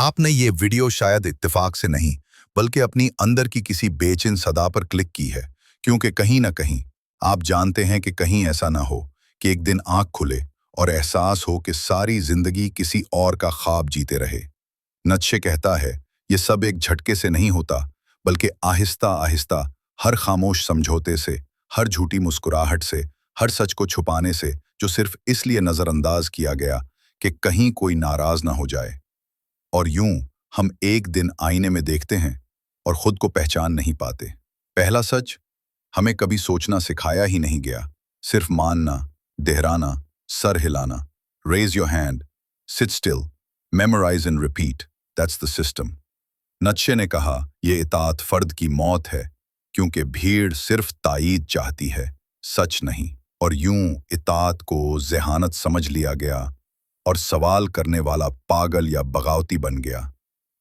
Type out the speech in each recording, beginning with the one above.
आपने ये वीडियो शायद इत्तेफाक से नहीं बल्कि अपनी अंदर की किसी बेचैन सदा पर क्लिक की है, क्योंकि कहीं ना कहीं आप जानते हैं कि कहीं ऐसा ना हो कि एक दिन आंख खुले और एहसास हो कि सारी जिंदगी किसी और का ख्वाब जीते रहे। नत्शे कहता है ये सब एक झटके से नहीं होता, बल्कि आहिस्ता आहिस्ता, हर खामोश समझौते से, हर झूठी मुस्कुराहट से, हर सच को छुपाने से जो सिर्फ इसलिए नजरअंदाज किया गया कि कहीं कोई नाराज ना हो जाए। और यूं हम एक दिन आईने में देखते हैं और खुद को पहचान नहीं पाते। पहला सच, हमें कभी सोचना सिखाया ही नहीं गया, सिर्फ मानना, दोहराना, सर हिलाना। Raise your hand, sit still, memorise and repeat, that's the system. Nietzsche ने कहा यह इताअत फर्द की मौत है, क्योंकि भीड़ सिर्फ तायीद चाहती है, सच नहीं। और यूं इताअत को ज़हानत समझ लिया गया और सवाल करने वाला पागल या बगावती बन गया।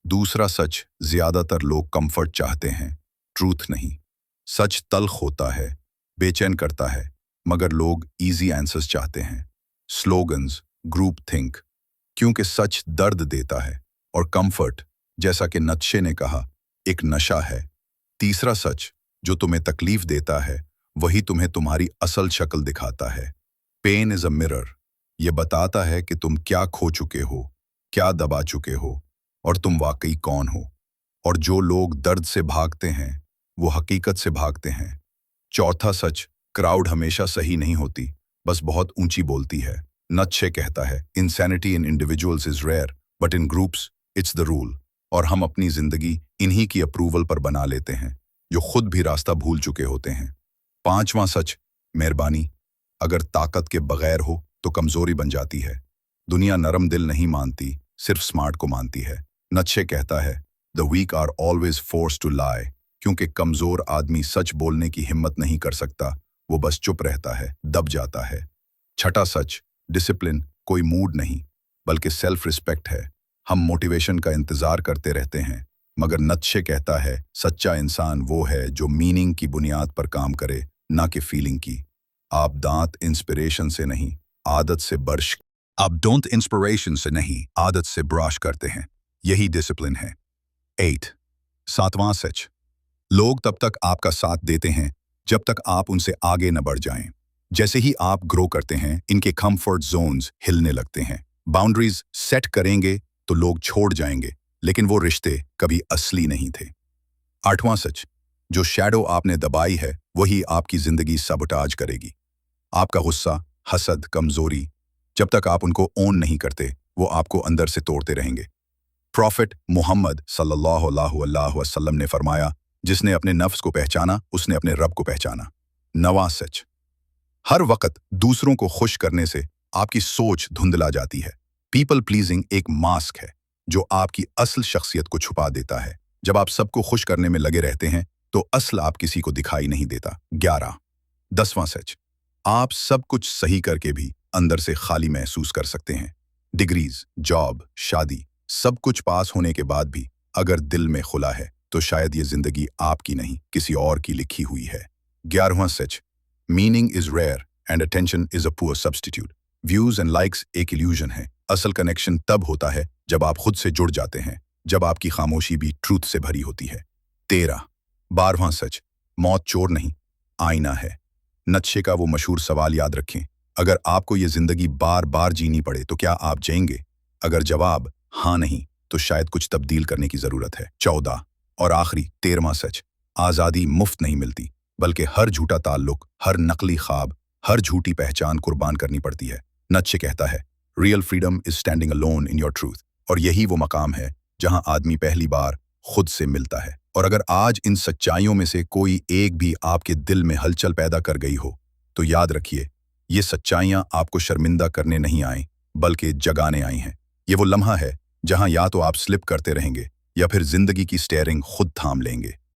दूसरा सच, ज्यादातर लोग कंफर्ट चाहते हैं, ट्रूथ नहीं। सच तल्ख होता है, बेचैन करता है, मगर लोग इजी आंसर्स चाहते हैं, स्लोगन्स, ग्रुप थिंक, क्योंकि सच दर्द देता है और कंफर्ट, जैसा कि नत्शे ने कहा, एक नशा है। तीसरा सच, जो तुम्हें तकलीफ देता है वही तुम्हें तुम्हारी असल शक्ल दिखाता है। पेन इज अ मिरर, ये बताता है कि तुम क्या खो चुके हो, क्या दबा चुके हो और तुम वाकई कौन हो। और जो लोग दर्द से भागते हैं वो हकीकत से भागते हैं। चौथा सच, क्राउड हमेशा सही नहीं होती, बस बहुत ऊंची बोलती है। नत्शे कहता है insanity in individuals is rare but in groups it's the rule. और हम अपनी जिंदगी इन्हीं की अप्रूवल पर बना लेते हैं जो खुद भी रास्ता भूल चुके होते हैं। पांचवां सच, मेहरबानी अगर ताकत के बगैर हो तो कमजोरी बन जाती है। दुनिया नरम दिल नहीं मानती, सिर्फ स्मार्ट को मानती है। नत्शे कहता है the weak are always forced to lie, क्योंकि कमजोर आदमी सच बोलने की हिम्मत नहीं कर सकता, वो बस चुप रहता है, दब जाता है। छठा सच, डिसिप्लिन कोई मूड नहीं बल्कि सेल्फ रिस्पेक्ट है। हम मोटिवेशन का इंतजार करते रहते हैं, मगर नत्शे कहता है सच्चा इंसान वो है जो मीनिंग की बुनियाद पर काम करे, ना कि फीलिंग की। आप दांत इंस्पिरेशन से नहीं, आदत से ब्रश, आप डोंट इंस्पिरेशन से नहीं, आदत से ब्रश करते हैं, यही डिसिप्लिन है। 8, सातवां सच, लोग तब तक आपका साथ देते हैं जब तक आप उनसे आगे न बढ़ जाएं। जैसे ही आप ग्रो करते हैं इनके कंफर्ट जोन्स हिलने लगते हैं। बाउंड्रीज सेट करेंगे तो लोग छोड़ जाएंगे, लेकिन वो रिश्ते कभी असली नहीं थे। आठवां सच, जो शैडो आपने दबाई है वही आपकी जिंदगी सबटाज करेगी। आपका गुस्सा, हसद, कमजोरी, जब तक आप उनको ओन नहीं करते वो आपको अंदर से तोड़ते रहेंगे। प्रॉफिट मोहम्मद सल्लल्लाहु अलैहि वसल्लम ने फरमाया जिसने अपने नफ्स को पहचाना उसने अपने रब को पहचाना। नवां सच, हर वक्त दूसरों को खुश करने से आपकी सोच धुंधला जाती है। पीपल प्लीजिंग एक मास्क है जो आपकी असल शख्सियत को छुपा देता है। जब आप सबको खुश करने में लगे रहते हैं तो असल आप किसी को दिखाई नहीं देता। 11, 10वां सच, आप सब कुछ सही करके भी अंदर से खाली महसूस कर सकते हैं। डिग्रीज, जॉब, शादी, सब कुछ पास होने के बाद भी अगर दिल में खुला है तो शायद ये जिंदगी आपकी नहीं किसी और की लिखी हुई है। 11वां सच, meaning is rare and attention is a poor substitute. Views and likes एक इल्यूजन है, असल कनेक्शन तब होता है जब आप खुद से जुड़ जाते हैं, जब आपकी खामोशी भी ट्रूथ से भरी होती है। 13, 12वां सच, मौत चोर नहीं, आईना है। नत्शे का वो मशहूर सवाल याद रखें, अगर आपको ये जिंदगी बार बार जीनी पड़े तो क्या आप जिएंगे? अगर जवाब हाँ नहीं तो शायद कुछ तब्दील करने की जरूरत है। 14 और आखिरी 13वां सच, आज़ादी मुफ्त नहीं मिलती, बल्कि हर झूठा ताल्लुक, हर नकली ख्वाब, हर झूठी पहचान कुर्बान करनी पड़ती है। नत्शे कहता है real freedom is standing alone in your truth. और यही वो मकाम है जहां आदमी पहली बार खुद से मिलता है। और अगर आज इन सच्चाइयों में से कोई एक भी आपके दिल में हलचल पैदा कर गई हो तो याद रखिए ये सच्चाइयां आपको शर्मिंदा करने नहीं आई बल्कि जगाने आई हैं। ये वो लम्हा है जहां या तो आप स्लिप करते रहेंगे या फिर जिंदगी की स्टीयरिंग खुद थाम लेंगे।